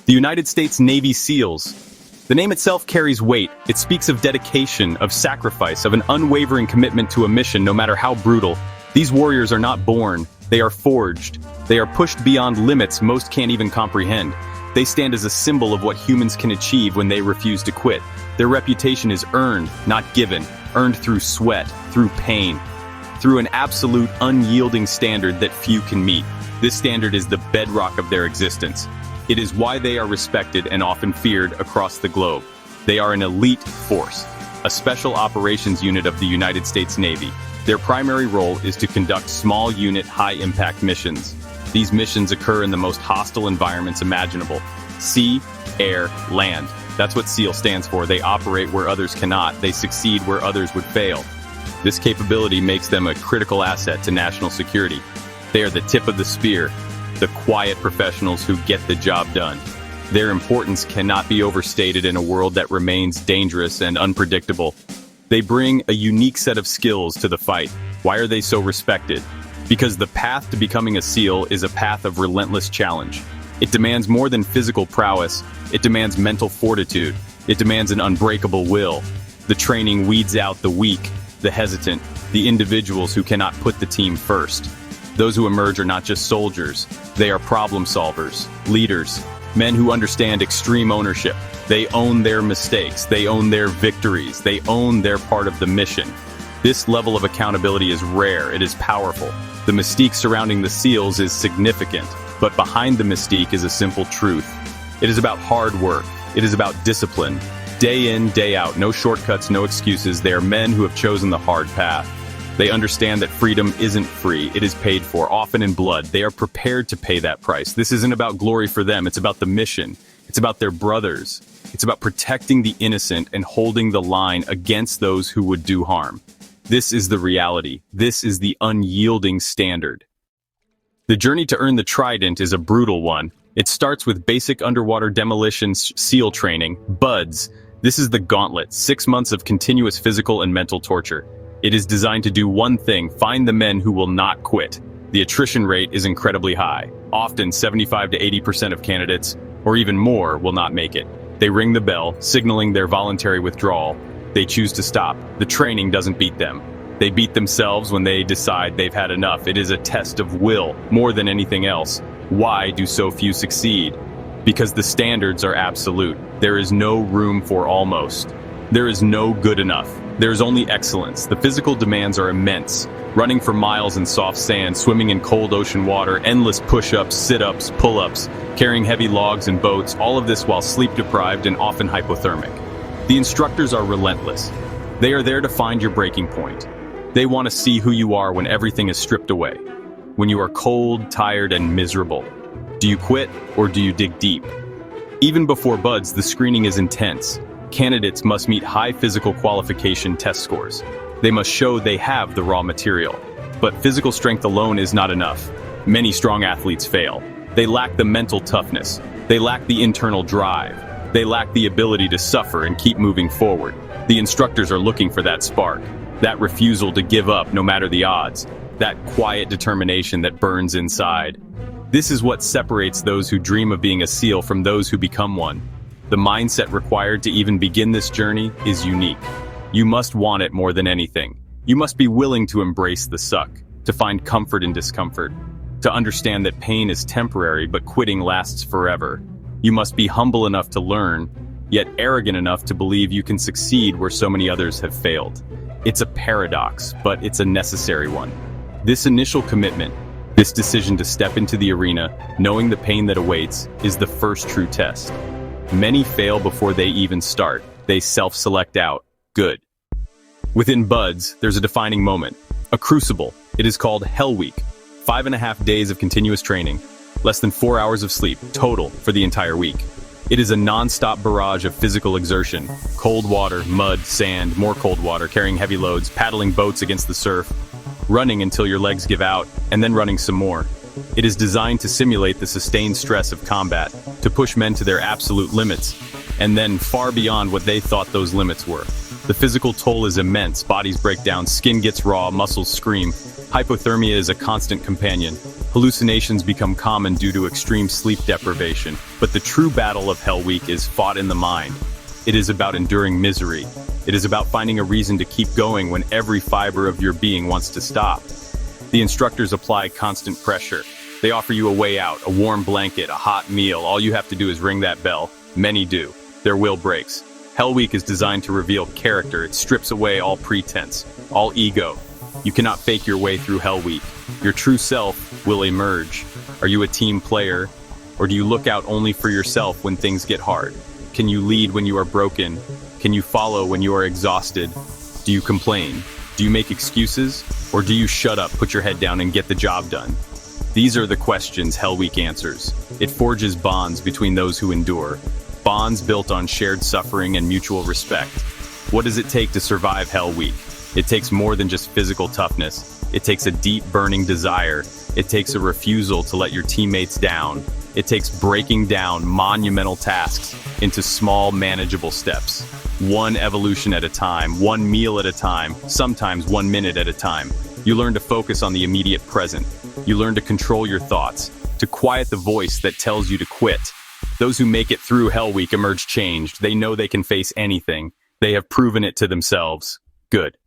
The United States Navy SEALs. The name itself carries weight. It speaks of dedication, of sacrifice, of an unwavering commitment to a mission, no matter how brutal. These warriors are not born, they are forged. They are pushed beyond limits most can't even comprehend. They stand as a symbol of what humans can achieve when they refuse to quit. Their reputation is earned, not given, earned through sweat, through pain, through an absolute, unyielding standard that few can meet. This standard is the bedrock of their existence. It is why they are respected and often feared across the globe. They are an elite force, a special operations unit of the United States Navy. Their primary role is to conduct small unit, high-impact missions. These missions occur in the most hostile environments imaginable: sea, air, land. That's what SEAL stands for. They operate where others cannot. They succeed where others would fail. This capability makes them a critical asset to national security. They are the tip of the spear, the quiet professionals who get the job done. Their importance cannot be overstated in a world that remains dangerous and unpredictable. They bring a unique set of skills to the fight. Why are they so respected? Because the path to becoming a SEAL is a path of relentless challenge. It demands more than physical prowess. It demands mental fortitude. It demands an unbreakable will. The training weeds out the weak, the hesitant, the individuals who cannot put the team first. Those who emerge are not just soldiers. They are problem solvers, leaders, men who understand extreme ownership. They own their mistakes. They own their victories. They own their part of the mission. This level of accountability is rare. It is powerful. The mystique surrounding the SEALs is significant, but behind the mystique is a simple truth. It is about hard work. It is about discipline. Day in, day out, no shortcuts, no excuses. They are men who have chosen the hard path. They understand that freedom isn't free. It is paid for, often in blood. They are prepared to pay that price. This isn't about glory for them. It's about the mission. It's about their brothers. It's about protecting the innocent and holding the line against those who would do harm. This is the reality. This is the unyielding standard. The journey to earn the trident is a brutal one. It starts with basic underwater demolition SEAL training, BUDS. This is the gauntlet, 6 months of continuous physical and mental torture. It is designed to do one thing: find the men who will not quit. The attrition rate is incredibly high. Often 75 to 80% of candidates, or even more, will not make it. They ring the bell, signaling their voluntary withdrawal. They choose to stop. The training doesn't beat them. They beat themselves when they decide they've had enough. It is a test of will, more than anything else. Why do so few succeed? Because the standards are absolute. There is no room for almost. There is no good enough. There is only excellence. The physical demands are immense. Running for miles in soft sand, swimming in cold ocean water, endless push-ups, sit-ups, pull-ups, carrying heavy logs and boats, all of this while sleep-deprived and often hypothermic. The instructors are relentless. They are there to find your breaking point. They want to see who you are when everything is stripped away. When you are cold, tired, and miserable. Do you quit, or do you dig deep? Even before BUDS, the screening is intense. Candidates must meet high physical qualification test scores. They must show they have the raw material. But physical strength alone is not enough. Many strong athletes fail. They lack the mental toughness. They lack the internal drive. They lack the ability to suffer and keep moving forward. The instructors are looking for that spark, that refusal to give up no matter the odds, that quiet determination that burns inside. This is what separates those who dream of being a SEAL from those who become one. The mindset required to even begin this journey is unique. You must want it more than anything. You must be willing to embrace the suck, to find comfort in discomfort, to understand that pain is temporary but quitting lasts forever. You must be humble enough to learn, yet arrogant enough to believe you can succeed where so many others have failed. It's a paradox, but it's a necessary one. This initial commitment, this decision to step into the arena, knowing the pain that awaits, is the first true test. Many fail before they even start. They self-select out. Good. Within BUDS, there's a defining moment, a crucible. It is called Hell Week. 5.5 days of continuous training, less than 4 hours of sleep total for the entire week. It is a non-stop barrage of physical exertion. Cold water, mud, sand, more cold water, carrying heavy loads, paddling boats against the surf, running until your legs give out, and then running some more. It is designed to simulate the sustained stress of combat, to push men to their absolute limits, and then far beyond what they thought those limits were. The physical toll is immense. Bodies break down, skin gets raw, muscles scream. Hypothermia is a constant companion. Hallucinations become common due to extreme sleep deprivation, but the true battle of Hell Week is fought in the mind. It is about enduring misery. It is about finding a reason to keep going when every fiber of your being wants to stop. The instructors apply constant pressure. They offer you a way out, a warm blanket, a hot meal. All you have to do is ring that bell. Many do. Their will breaks. Hell Week is designed to reveal character. It strips away all pretense, all ego. You cannot fake your way through Hell Week. Your true self will emerge. Are you a team player, or do you look out only for yourself when things get hard? Can you lead when you are broken? Can you follow when you are exhausted? Do you complain? Do you make excuses? Or do you shut up, put your head down, and get the job done? These are the questions Hell Week answers. It forges bonds between those who endure. Bonds built on shared suffering and mutual respect. What does it take to survive Hell Week? It takes more than just physical toughness. It takes a deep, burning desire. It takes a refusal to let your teammates down. It takes breaking down monumental tasks into small, manageable steps. One evolution at a time, one meal at a time, sometimes 1 minute at a time. You learn to focus on the immediate present. You learn to control your thoughts, to quiet the voice that tells you to quit. Those who make it through Hell Week emerge changed. They know they can face anything. They have proven it to themselves. Good.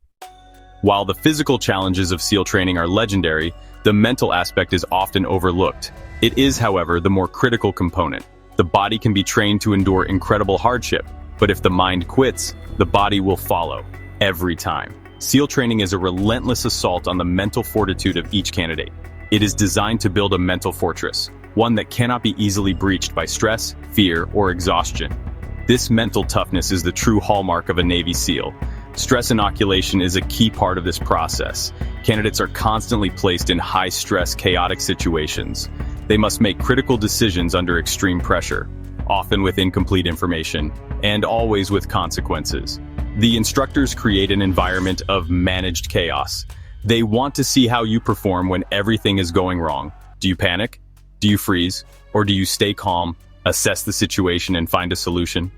While the physical challenges of SEAL training are legendary, the mental aspect is often overlooked. It is, however, the more critical component. The body can be trained to endure incredible hardship, but if the mind quits, the body will follow, every time. SEAL training is a relentless assault on the mental fortitude of each candidate. It is designed to build a mental fortress, one that cannot be easily breached by stress, fear, or exhaustion. This mental toughness is the true hallmark of a Navy SEAL. Stress inoculation is a key part of this process. Candidates are constantly placed in high-stress, chaotic situations. They must make critical decisions under extreme pressure, often with incomplete information, and always with consequences. The instructors create an environment of managed chaos. They want to see how you perform when everything is going wrong. Do you panic? Do you freeze? Or do you stay calm, assess the situation, and find a solution?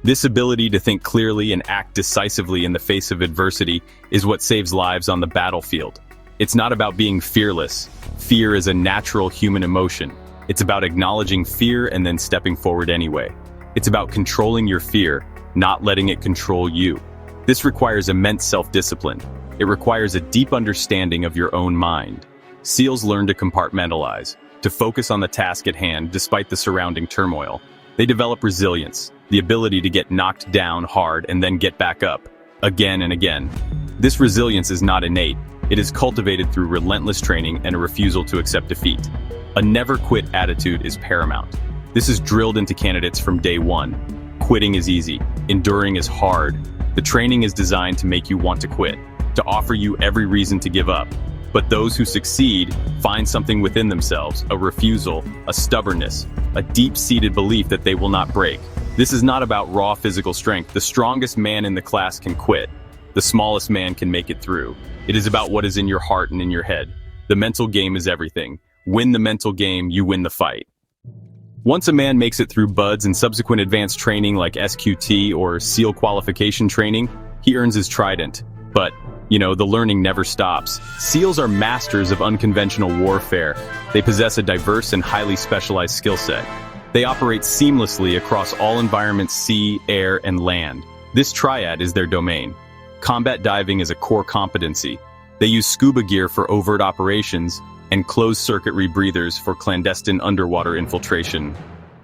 This ability to think clearly and act decisively in the face of adversity is what saves lives on the battlefield. It's not about being fearless. Fear is a natural human emotion. It's about acknowledging fear and then stepping forward anyway. It's about controlling your fear, not letting it control you. This requires immense self-discipline. It requires a deep understanding of your own mind. SEALs learn to compartmentalize, to focus on the task at hand despite the surrounding turmoil. They develop resilience, the ability to get knocked down hard and then get back up, again and again. This resilience is not innate. It is cultivated through relentless training and a refusal to accept defeat. A never-quit attitude is paramount. This is drilled into candidates from day one. Quitting is easy. Enduring is hard. The training is designed to make you want to quit, to offer you every reason to give up. But those who succeed find something within themselves, a refusal, a stubbornness, a deep-seated belief that they will not break. This is not about raw physical strength. The strongest man in the class can quit. The smallest man can make it through. It is about what is in your heart and in your head. The mental game is everything. Win the mental game, you win the fight. Once a man makes it through BUDS and subsequent advanced training like SQT or SEAL qualification training, he earns his trident. But the learning never stops. SEALs are masters of unconventional warfare. They possess a diverse and highly specialized skill set. They operate seamlessly across all environments, sea, air, and land. This triad is their domain. Combat diving is a core competency. They use scuba gear for overt operations and closed-circuit rebreathers for clandestine underwater infiltration.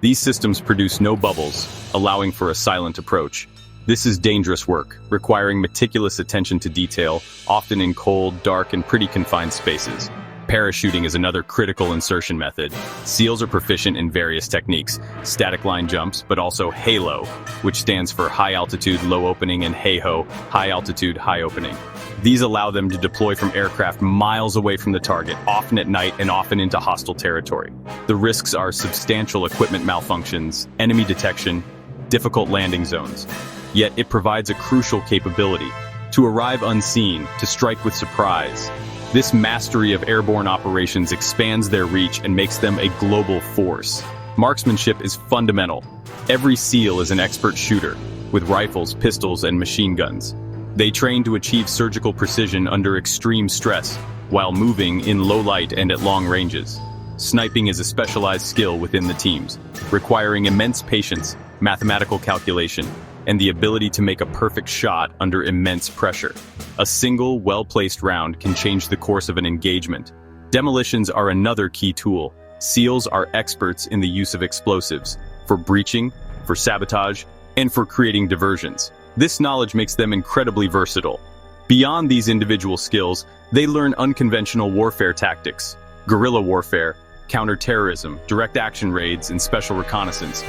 These systems produce no bubbles, allowing for a silent approach. This is dangerous work, requiring meticulous attention to detail, often in cold, dark, and pretty confined spaces. Parachuting is another critical insertion method. SEALs are proficient in various techniques, static line jumps, but also HALO, which stands for high altitude, low opening, and HAHO, high altitude, high opening. These allow them to deploy from aircraft miles away from the target, often at night and often into hostile territory. The risks are substantial equipment malfunctions, enemy detection, difficult landing zones. Yet it provides a crucial capability: to arrive unseen, to strike with surprise. This mastery of airborne operations expands their reach and makes them a global force. Marksmanship is fundamental. Every SEAL is an expert shooter, with rifles, pistols, and machine guns. They train to achieve surgical precision under extreme stress, while moving in low light and at long ranges. Sniping is a specialized skill within the teams, requiring immense patience, mathematical calculation, and the ability to make a perfect shot under immense pressure. A single, well-placed round can change the course of an engagement. Demolitions are another key tool. SEALs are experts in the use of explosives, for breaching, for sabotage, and for creating diversions. This knowledge makes them incredibly versatile. Beyond these individual skills, they learn unconventional warfare tactics, guerrilla warfare, counterterrorism, direct action raids, and special reconnaissance.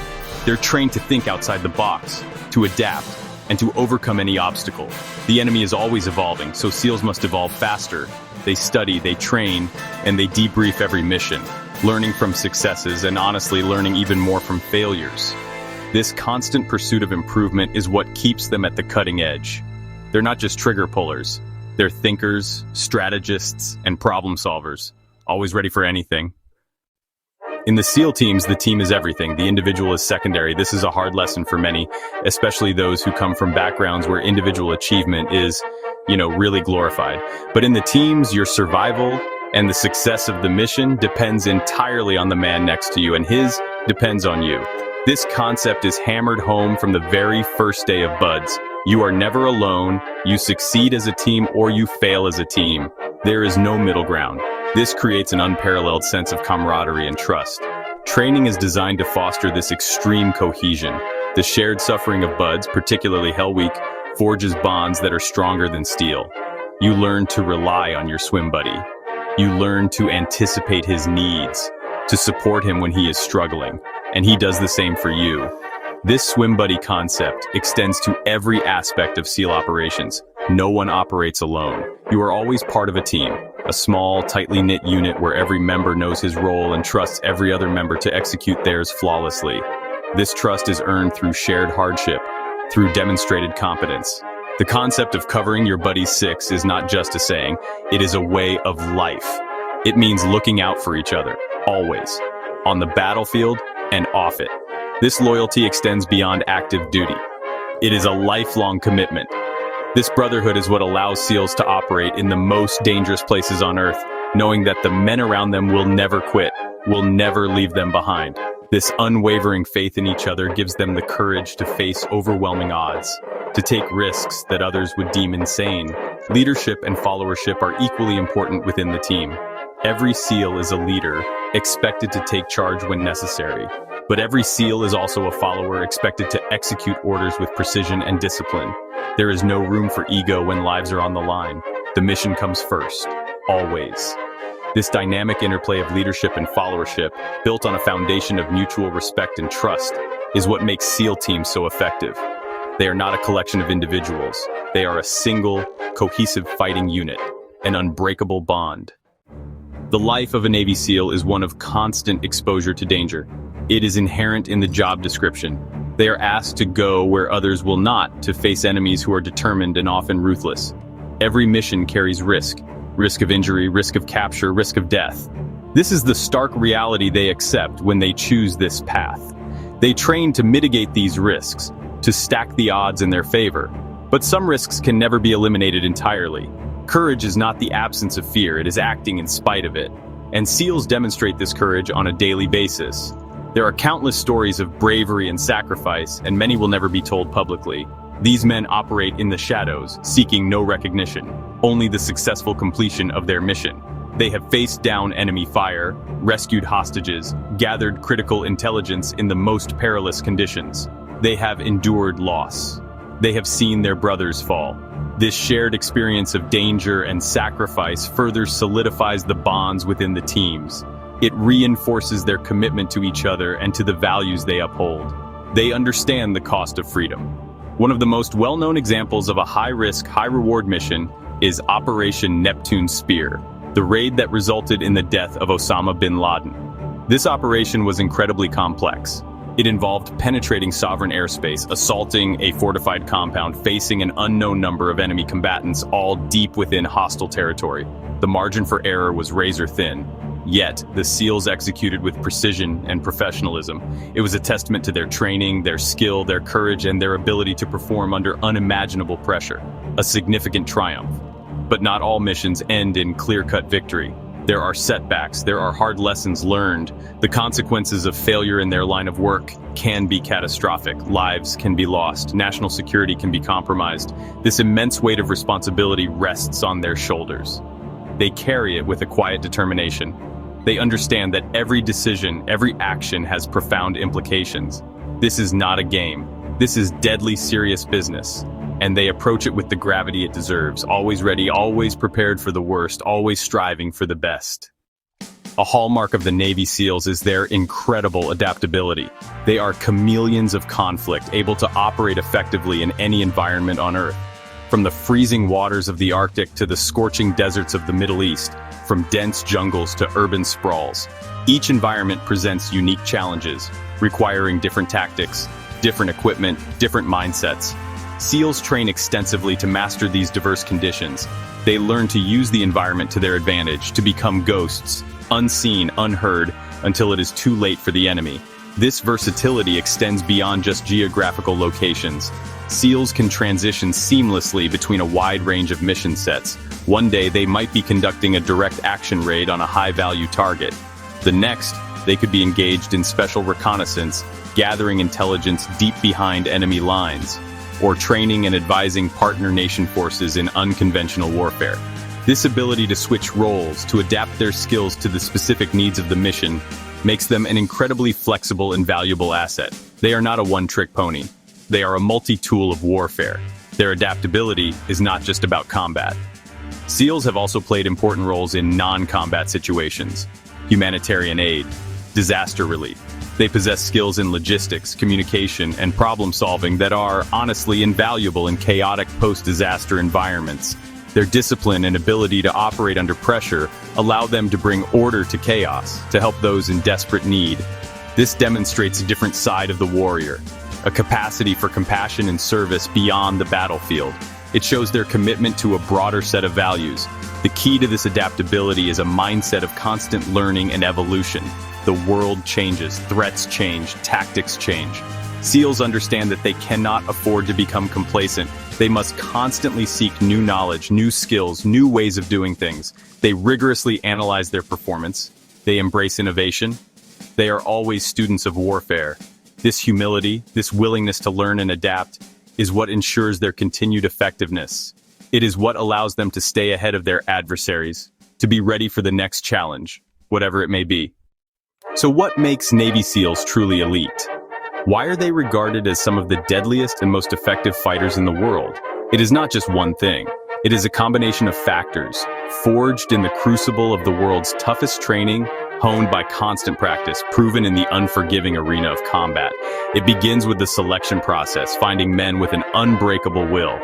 They're trained to think outside the box, to adapt, and to overcome any obstacle. The enemy is always evolving, so SEALs must evolve faster. They study, they train, and they debrief every mission, learning from successes and honestly learning even more from failures. This constant pursuit of improvement is what keeps them at the cutting edge. They're not just trigger pullers. They're thinkers, strategists, and problem solvers, always ready for anything. In the SEAL teams, the team is everything. The individual is secondary. This is a hard lesson for many, especially those who come from backgrounds where individual achievement is, really glorified. But in the teams, your survival and the success of the mission depends entirely on the man next to you, and his depends on you. This concept is hammered home from the very first day of Buds. You are never alone. You succeed as a team or you fail as a team. There is no middle ground. This creates an unparalleled sense of camaraderie and trust. Training is designed to foster this extreme cohesion. The shared suffering of Buds, particularly Hell Week, forges bonds that are stronger than steel. You learn to rely on your swim buddy. You learn to anticipate his needs, to support him when he is struggling, and he does the same for you. This swim buddy concept extends to every aspect of SEAL operations. No one operates alone. You are always part of a team, a small, tightly knit unit where every member knows his role and trusts every other member to execute theirs flawlessly. This trust is earned through shared hardship, through demonstrated competence. The concept of covering your buddy's six is not just a saying, it is a way of life. It means looking out for each other, always, on the battlefield and off it. This loyalty extends beyond active duty. It is a lifelong commitment. This brotherhood is what allows SEALs to operate in the most dangerous places on Earth, knowing that the men around them will never quit, will never leave them behind. This unwavering faith in each other gives them the courage to face overwhelming odds, to take risks that others would deem insane. Leadership and followership are equally important within the team. Every SEAL is a leader, expected to take charge when necessary. But every SEAL is also a follower, expected to execute orders with precision and discipline. There is no room for ego when lives are on the line. The mission comes first, always. This dynamic interplay of leadership and followership, built on a foundation of mutual respect and trust, is what makes SEAL teams so effective. They are not a collection of individuals. They are a single, cohesive fighting unit, an unbreakable bond. The life of a Navy SEAL is one of constant exposure to danger. It is inherent in the job description. They are asked to go where others will not, to face enemies who are determined and often ruthless. Every mission carries risk. Risk of injury, risk of capture, risk of death. This is the stark reality they accept when they choose this path. They train to mitigate these risks, to stack the odds in their favor. But some risks can never be eliminated entirely. Courage is not the absence of fear, it is acting in spite of it. And SEALs demonstrate this courage on a daily basis. There are countless stories of bravery and sacrifice, and many will never be told publicly. These men operate in the shadows, seeking no recognition, only the successful completion of their mission. They have faced down enemy fire, rescued hostages, gathered critical intelligence in the most perilous conditions. They have endured loss. They have seen their brothers fall. This shared experience of danger and sacrifice further solidifies the bonds within the teams. It reinforces their commitment to each other and to the values they uphold. They understand the cost of freedom. One of the most well-known examples of a high-risk, high-reward mission is Operation Neptune Spear, the raid that resulted in the death of Osama bin Laden. This operation was incredibly complex. It involved penetrating sovereign airspace, assaulting a fortified compound, facing an unknown number of enemy combatants, all deep within hostile territory. The margin for error was razor thin. Yet, the SEALs executed with precision and professionalism. It was a testament to their training, their skill, their courage, and their ability to perform under unimaginable pressure. A significant triumph. But not all missions end in clear-cut victory. There are setbacks, there are hard lessons learned. The consequences of failure in their line of work can be catastrophic. Lives can be lost, national security can be compromised. This immense weight of responsibility rests on their shoulders. They carry it with a quiet determination. They understand that every decision, every action has profound implications. This is not a game. This is deadly serious business. And they approach it with the gravity it deserves, always ready, always prepared for the worst, always striving for the best. A hallmark of the Navy SEALs is their incredible adaptability. They are chameleons of conflict, able to operate effectively in any environment on Earth. From the freezing waters of the Arctic to the scorching deserts of the Middle East, from dense jungles to urban sprawls, each environment presents unique challenges, requiring different tactics, different equipment, different mindsets. SEALs train extensively to master these diverse conditions. They learn to use the environment to their advantage, to become ghosts, unseen, unheard, until it is too late for the enemy. This versatility extends beyond just geographical locations. SEALs can transition seamlessly between a wide range of mission sets. One day they might be conducting a direct action raid on a high-value target. The next, they could be engaged in special reconnaissance, gathering intelligence deep behind enemy lines, or training and advising partner nation forces in unconventional warfare. This ability to switch roles, to adapt their skills to the specific needs of the mission, makes them an incredibly flexible and valuable asset. They are not a one-trick pony. They are a multi-tool of warfare. Their adaptability is not just about combat. SEALs have also played important roles in non-combat situations, humanitarian aid, disaster relief. They possess skills in logistics, communication, and problem-solving that are, honestly, invaluable in chaotic post-disaster environments. Their discipline and ability to operate under pressure allow them to bring order to chaos, to help those in desperate need. This demonstrates a different side of the warrior, a capacity for compassion and service beyond the battlefield. It shows their commitment to a broader set of values. The key to this adaptability is a mindset of constant learning and evolution. The world changes, threats change, tactics change. SEALs understand that they cannot afford to become complacent. They must constantly seek new knowledge, new skills, new ways of doing things. They rigorously analyze their performance. They embrace innovation. They are always students of warfare. This humility, this willingness to learn and adapt, is what ensures their continued effectiveness. It is what allows them to stay ahead of their adversaries, to be ready for the next challenge, whatever it may be. So what makes Navy SEALs truly elite? Why are they regarded as some of the deadliest and most effective fighters in the world? It is not just one thing. It is a combination of factors, forged in the crucible of the world's toughest training, honed by constant practice, proven in the unforgiving arena of combat. It begins with the selection process, finding men with an unbreakable will,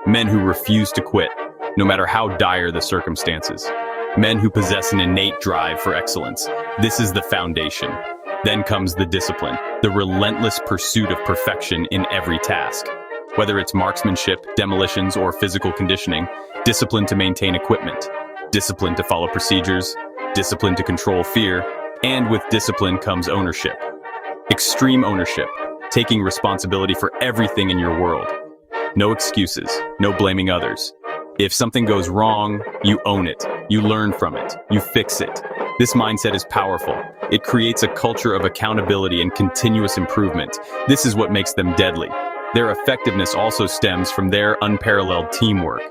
men who refuse to quit, no matter how dire the circumstances. Men who possess an innate drive for excellence. This is the foundation. Then comes the discipline, the relentless pursuit of perfection in every task. Whether it's marksmanship, demolitions, or physical conditioning, discipline to maintain equipment, discipline to follow procedures, discipline to control fear, and with discipline comes ownership. Extreme ownership, taking responsibility for everything in your world. No excuses, no blaming others. If something goes wrong, you own it. You learn from it. You fix it. This mindset is powerful. It creates a culture of accountability and continuous improvement. This is what makes them deadly. Their effectiveness also stems from their unparalleled teamwork.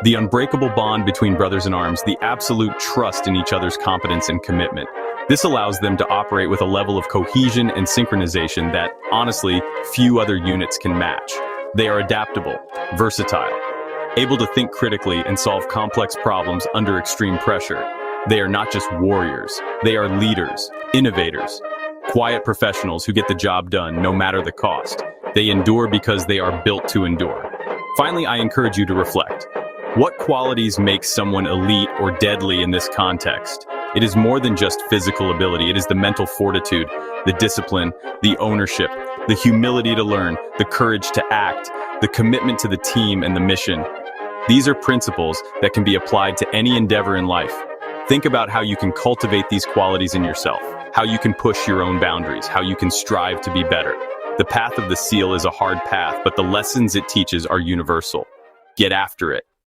The unbreakable bond between brothers in arms, the absolute trust in each other's competence and commitment. This allows them to operate with a level of cohesion and synchronization that, honestly, few other units can match. They are adaptable, versatile, able to think critically and solve complex problems under extreme pressure. They are not just warriors. They are leaders, innovators, quiet professionals who get the job done no matter the cost. They endure because they are built to endure. Finally, I encourage you to reflect. What qualities make someone elite or deadly in this context? It is more than just physical ability. It is the mental fortitude, the discipline, the ownership, the humility to learn, the courage to act, the commitment to the team and the mission. These are principles that can be applied to any endeavor in life. Think about how you can cultivate these qualities in yourself, how you can push your own boundaries, how you can strive to be better. The path of the SEAL is a hard path, but the lessons it teaches are universal. Get after it.